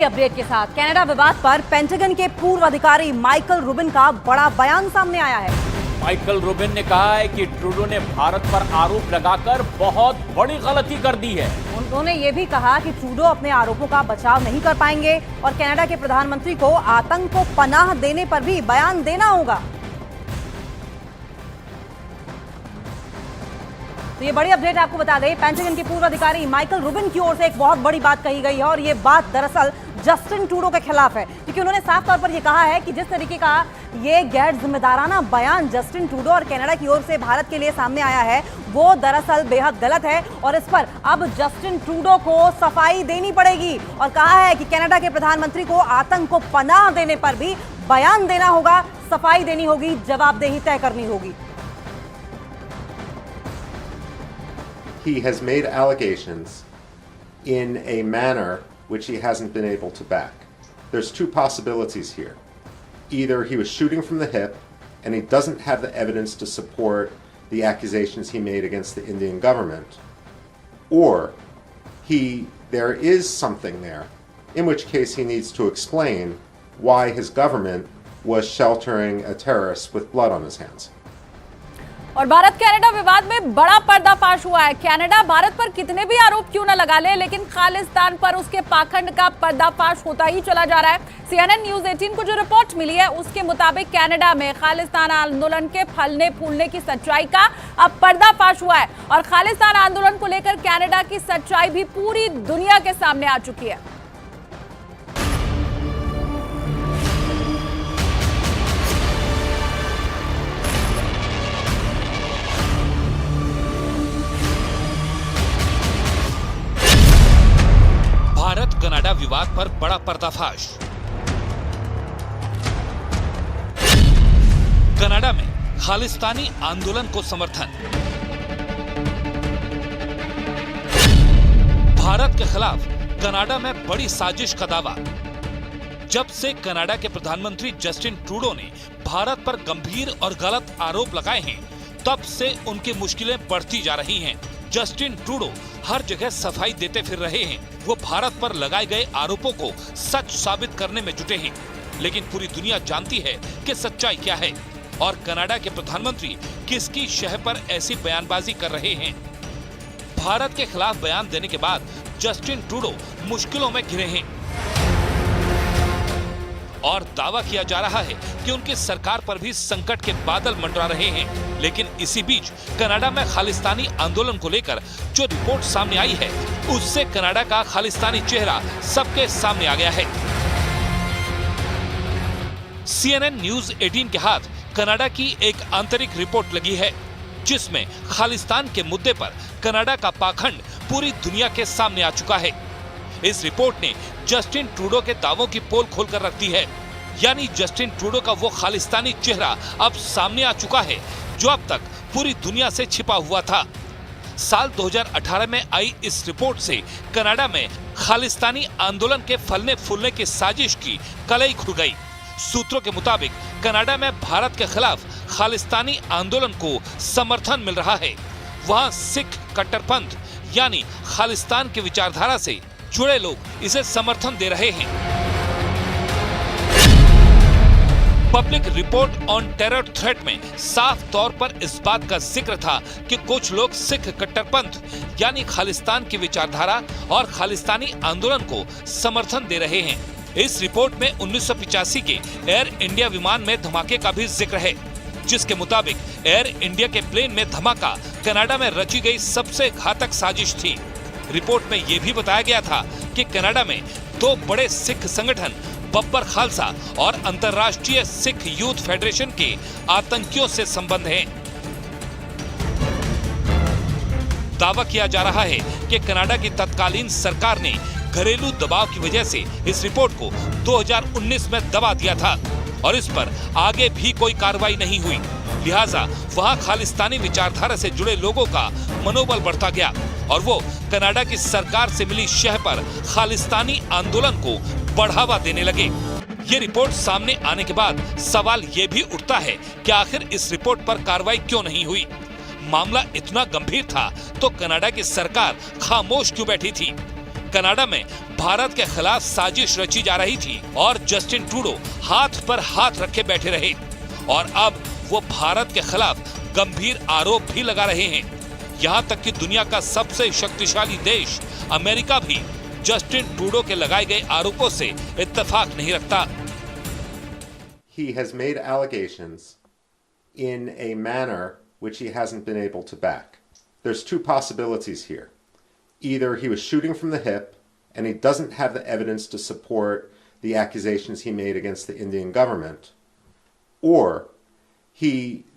Update के साथ Canada विवाद पर पेंटागन के पूर्व अधिकारी माइकल रूबिन का बड़ा बयान सामने आया है। माइकल रूबिन ने कहा है कि ट्रूडो ने भारत पर आरोप लगाकर बहुत बड़ी गलती कर दी है। उन्होंने ये भी कहा कि ट्रूडो अपने आरोपों का बचाव नहीं कर पाएंगे और कनाडा के प्रधानमंत्री को आतंक को पनाह देने पर भी बयान देना होगा। तो ये बड़ी अपडेट आपको बता दें, पेंटागन के पूर्व अधिकारी माइकल रूबिन की ओर से एक बहुत बड़ी बात कही गई है और ये बात दरअसल जस्टिन ट्रूडो के खिलाफ है, क्योंकि उन्होंने साफ तौर पर यह कहा है कि जिस तरीके का ये गैर जिम्मेदाराना बयान जस्टिन ट्रूडो और कनाडा की ओर से भारत के लिए सामने आया है वो दरअसल बेहद गलत है और इस पर अब जस्टिन ट्रूडो को सफाई देनी पड़ेगी और कहा है कि कनाडा के प्रधानमंत्री को आतंक को पनाह देने पर भी बयान देना होगा, सफाई देनी होगी, जवाबदेही तय करनी होगी। He has made allegations in a manner which he hasn't been able to back. There's two possibilities here. Either he was shooting from the hip and he doesn't have the evidence to support the accusations he made against the Indian government, or there is something there, in which case he needs to explain why his government was sheltering a terrorist with blood on his hands. और Bharat Canada विवाद में बड़ा पर्दाफाश हुआ है। Canada Bharat पर कितने भी आरोप क्यों न लगा ले, लेकिन खालिस्तान पर उसके पाखंड का पर्दाफाश होता ही चला जा रहा है। CNN न्यूज़ 18 को जो रिपोर्ट मिली है उसके मुताबिक कनाडा में खालिस्तान आंदोलन के फलने फूलने की सच्चाई का अब पर्दाफाश हुआ है और खालिस्तान आंदोलन को लेकर कनाडा की सच्चाई भी पूरी दुनिया के सामने आ चुकी है। भारत कनाडा विवाद पर बड़ा पर्दाफाश। कनाडा में खालिस्तानी आंदोलन को समर्थन। भारत के खिलाफ कनाडा में बड़ी साजिश का दावा। जब से कनाडा के प्रधानमंत्री जस्टिन ट्रूडो ने भारत पर गंभीर और गलत आरोप लगाए हैं, तब से उनकी मुश्किलें बढ़ती जा रही हैं। जस्टिन ट्रूडो हर जगह सफाई देते फिर रहे हैं। वो भारत पर लगाए गए आरोपों को सच साबित करने में जुटे हैं, लेकिन पूरी दुनिया जानती है कि सच्चाई क्या है और कनाडा के प्रधानमंत्री किसकी शह पर ऐसी बयानबाजी कर रहे हैं। भारत के खिलाफ बयान देने के बाद जस्टिन ट्रूडो मुश्किलों में घिरे हैं और दावा किया जा रहा है कि उनकी सरकार पर भी संकट के बादल मंडरा रहे हैं। लेकिन इसी बीच कनाडा में खालिस्तानी आंदोलन को लेकर जो रिपोर्ट सामने आई है उससे कनाडा का खालिस्तानी चेहरा सबके सामने आ गया है। CNN न्यूज़ 18 के हाथ कनाडा की एक आंतरिक रिपोर्ट लगी है जिसमें खालिस्तान के मुद्दे पर कनाडा का पाखंड पूरी दुनिया के सामने आ चुका है। इस रिपोर्ट ने जस्टिन ट्रूडो के दावों की पोल खोलकर रख दी है, यानी जस्टिन ट्रूडो का वो खालिस्तानी चेहरा अब सामने आ चुका है जो अब तक पूरी दुनिया से छिपा हुआ था। साल 2018 में आई इस रिपोर्ट से कनाडा में खालिस्तानी आंदोलन के फलने फूलने की साजिश की कलई खुल गई। सूत्रों के मुताबिक कनाडा में भारत के खिलाफ खालिस्तानी आंदोलन को समर्थन मिल रहा है। वहां सिख कट्टरपंथ यानी खालिस्तान की विचारधारा से जुड़े लोग इसे समर्थन दे रहे हैं। Public report on terror threat में साफ तौर पर इस बात का जिक्र था कि कुछ लोग सिख कट्टरपंथ यानी खालिस्तान की विचारधारा और खालिस्तानी आंदोलन को समर्थन दे रहे हैं। इस रिपोर्ट में 1985 के एयर इंडिया विमान में धमाके का भी जिक्र है, जिसके मुताबिक एयर इंडिया के प्लेन में धमाका कनाडा में रची गई सबसे घातक साजिश थी। रिपोर्ट में यह भी बताया गया था कि कनाडा में दो बड़े सिख संगठन बब्बर खालसा और अंतर्राष्ट्रीय सिख यूथ फेडरेशन के आतंकियों से संबंध है। दावा किया जा रहा है कि कनाडा की तत्कालीन सरकार ने घरेलू दबाव की वजह से इस रिपोर्ट को 2019 में दबा दिया था और इस पर आगे भी कोई कार्रवाई नहीं हुई। लिहाजा वहां खालिस्तानी विचारधारा से जुड़े लोगों का मनोबल बढ़ता गया और वो कनाडा की सरकार से मिली शह पर खालिस्तानी आंदोलन को बढ़ावा देने लगे। ये रिपोर्ट सामने आने के बाद सवाल ये भी उठता है कि आखिर इस रिपोर्ट पर कार्रवाई क्यों नहीं हुई। मामला इतना गंभीर था तो कनाडा की सरकार खामोश क्यों बैठी थी। कनाडा में भारत के खिलाफ साजिश रची जा रही थी और जस्टिन ट्रूडो हाथ पर हाथ रखे बैठे रहे और अब वो भारत के खिलाफ गंभीर आरोप भी लगा रहे हैं। यहाँ तक कि दुनिया का सबसे शक्तिशाली देश अमेरिका भी जस्टिन ट्रूडो के लगाए गए आरोपों से इत्तेफाक नहीं रखता। He has made allegations in a manner which he hasn't been able to back. There's two possibilities here. Either he was shooting from the hip and he doesn't have the evidence to support the accusations he made against the Indian government, or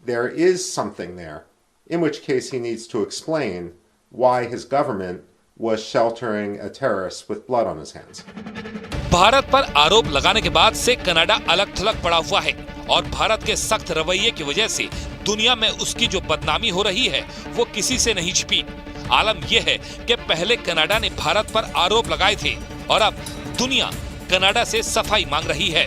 there is something there, in which case he needs to explain why his government was sheltering a terrorist with blood on his hands. Bharat पर आरोप लगाने के बाद से Canada अलग थलग पड़ा हुआ है और भारत के सख्त रवैये की वजह से दुनिया में उसकी जो बदनामी हो रही है वो किसी से नहीं छिपी। आलम यह है कि पहले कनाडा ने भारत पर आरोप लगाए थे और अब दुनिया कनाडा से सफाई मांग रही है।